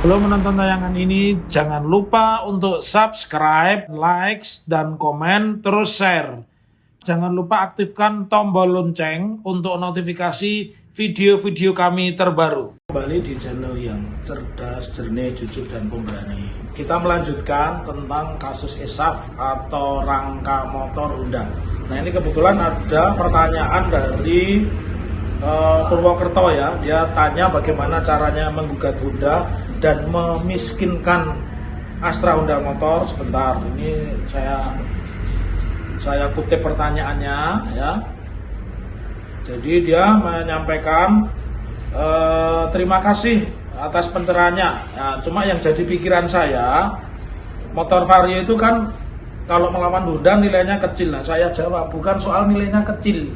Sebelum menonton tayangan ini, jangan lupa untuk subscribe, like, dan komen, terus share. Jangan lupa aktifkan tombol lonceng untuk notifikasi video-video kami terbaru. Kembali di channel yang cerdas, jernih, jujur, dan pemberani. Kita melanjutkan tentang kasus ESAF atau rangka motor Honda. Nah, ini kebetulan ada pertanyaan dari Purwokerto ya. Dia tanya bagaimana caranya menggugat Honda dan memiskinkan Astra Honda Motor. Sebentar, ini saya kutip pertanyaannya ya. Jadi dia menyampaikan terima kasih atas pencerahannya ya, cuma yang jadi pikiran saya, motor Vario itu kan kalau melawan Honda nilainya kecil. Nah, saya jawab bukan soal nilainya kecil.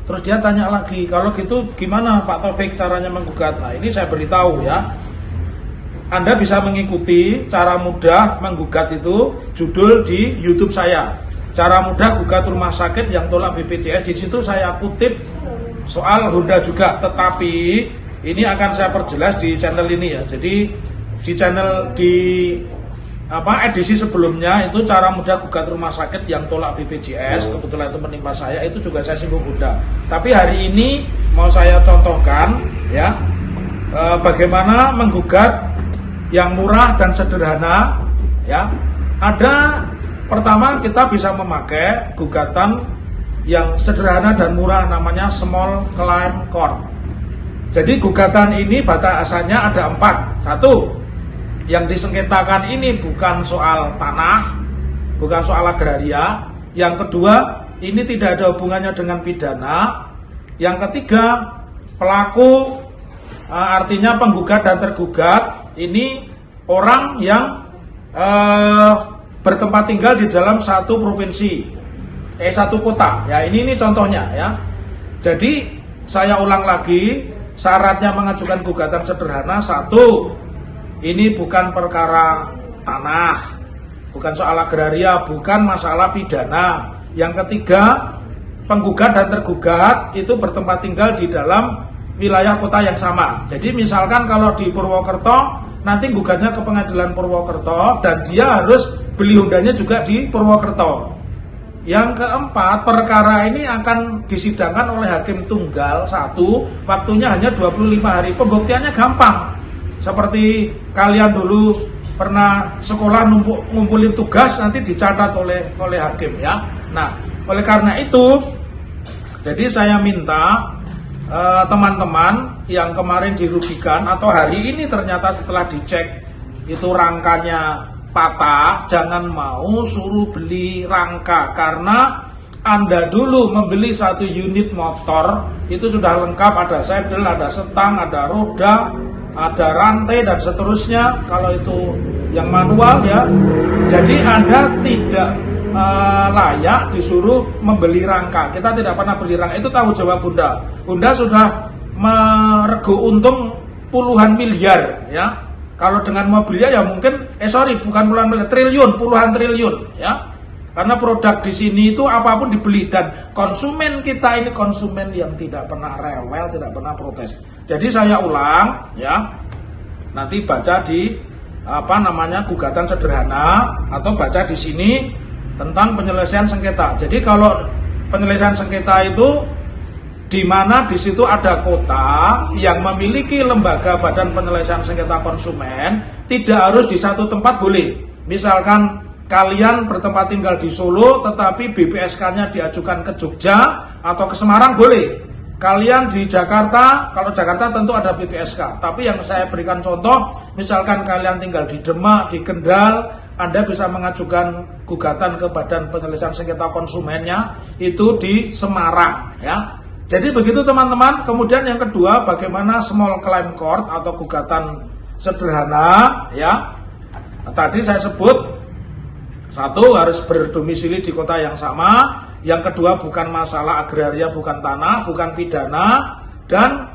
Terus dia tanya lagi, kalau gitu gimana Pak Taufik caranya menggugat? Nah, ini saya beritahu ya, Anda bisa mengikuti cara mudah menggugat itu, judul di YouTube saya, cara mudah gugat rumah sakit yang tolak BPJS. Di situ saya kutip soal Honda juga, tetapi ini akan saya perjelas di channel ini ya. Jadi di channel edisi sebelumnya itu cara mudah gugat rumah sakit yang tolak BPJS, kebetulan itu menimpa saya, itu juga saya singgung Honda. Tapi hari ini mau saya contohkan ya, bagaimana menggugat yang murah dan sederhana ya. Ada pertama, kita bisa memakai gugatan yang sederhana dan murah, namanya small claim court. Jadi gugatan ini batasannya ada 4. Satu, yang disengketakan ini bukan soal tanah, bukan soal agraria. Yang kedua, ini tidak ada hubungannya dengan pidana. Yang ketiga, pelaku artinya penggugat dan tergugat ini orang yang bertempat tinggal di dalam satu provinsi, satu kota. Ya, ini contohnya ya. Jadi saya ulang lagi, syaratnya mengajukan gugatan sederhana. Satu, ini bukan perkara tanah, bukan soal agraria, bukan masalah pidana. Yang ketiga, penggugat dan tergugat itu bertempat tinggal di dalam wilayah kota yang sama. Jadi misalkan kalau di Purwokerto, nanti gugatnya ke pengadilan Purwokerto dan dia harus beli Hondanya juga di Purwokerto. Yang keempat, perkara ini akan disidangkan oleh hakim tunggal satu, waktunya hanya 25 hari. Pembuktiannya gampang. Seperti kalian dulu pernah sekolah ngumpulin tugas, nanti dicatat oleh hakim ya. Nah, oleh karena itu, jadi saya minta teman-teman yang kemarin dirugikan atau hari ini ternyata setelah dicek itu rangkanya patah, jangan mau suruh beli rangka, karena Anda dulu membeli satu unit motor itu sudah lengkap, ada sedel, ada setang, ada roda, ada rantai dan seterusnya. Kalau itu yang manual ya, jadi Anda tidak layak disuruh membeli rangka. Kita tidak pernah beli rangka, itu tanggung jawab Honda. Honda sudah merego untung puluhan miliar ya. Kalau dengan mobilnya ya mungkin bukan puluhan miliar, triliun, puluhan triliun ya. Karena produk di sini itu apapun dibeli, dan konsumen kita ini konsumen yang tidak pernah rewel, tidak pernah protes. Jadi saya ulang ya, nanti baca di gugatan sederhana atau baca di sini tentang penyelesaian sengketa. Jadi kalau penyelesaian sengketa itu di mana di situ ada kota yang memiliki lembaga badan penyelesaian sengketa konsumen, tidak harus di satu tempat boleh. Misalkan kalian bertempat tinggal di Solo tetapi BPSK-nya diajukan ke Jogja atau ke Semarang boleh. Kalian di Jakarta, kalau Jakarta tentu ada BPSK. Tapi yang saya berikan contoh, misalkan kalian tinggal di Demak, di Kendal, Anda bisa mengajukan gugatan ke badan penyelesaian sengketa konsumennya itu di Semarang ya. Jadi begitu teman-teman. Kemudian yang kedua, bagaimana small claim court atau gugatan sederhana ya. Tadi saya sebut, satu, harus berdomisili di kota yang sama. Yang kedua, bukan masalah agraria, bukan tanah, bukan pidana. Dan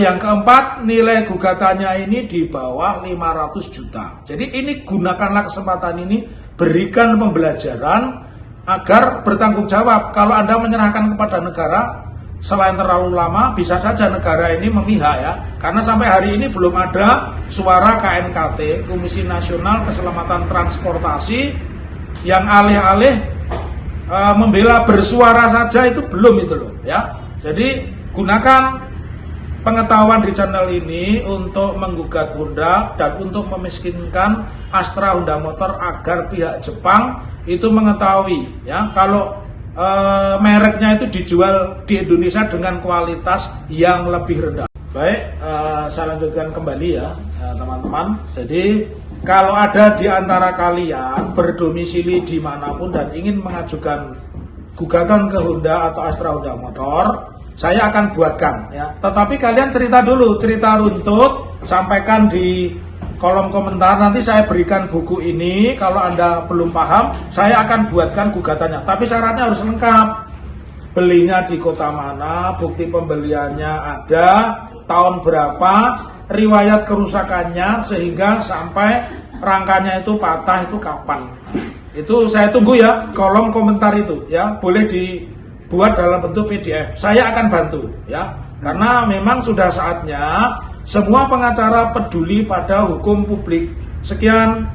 yang keempat, nilai gugatannya ini di bawah 500 juta. Jadi ini gunakanlah kesempatan ini, berikan pembelajaran agar bertanggung jawab. Kalau Anda menyerahkan kepada negara, selain terlalu lama, bisa saja negara ini memihak ya, karena sampai hari ini belum ada suara KNKT, Komisi Nasional Keselamatan Transportasi, yang alih-alih membela bersuara saja itu belum itu loh ya. Jadi gunakan pengetahuan di channel ini untuk menggugat Honda dan untuk memiskinkan Astra Honda Motor agar pihak Jepang itu mengetahui ya kalau mereknya itu dijual di Indonesia dengan kualitas yang lebih rendah. Baik, saya lanjutkan kembali ya teman-teman. Jadi kalau ada di antara kalian berdomisili dimanapun dan ingin mengajukan gugatan ke Honda atau Astra Honda Motor, saya akan buatkan ya. Tetapi kalian cerita dulu, cerita runtut, sampaikan di kolom komentar, nanti saya berikan buku ini. Kalau Anda belum paham, saya akan buatkan gugatannya. Tapi syaratnya harus lengkap. Belinya di kota mana, bukti pembeliannya ada, tahun berapa, riwayat kerusakannya, sehingga sampai rangkanya itu patah itu kapan. Itu saya tunggu ya, kolom komentar itu ya. Boleh dibuat dalam bentuk PDF. Saya akan bantu ya. Karena memang sudah saatnya semua pengacara peduli pada hukum publik. Sekian.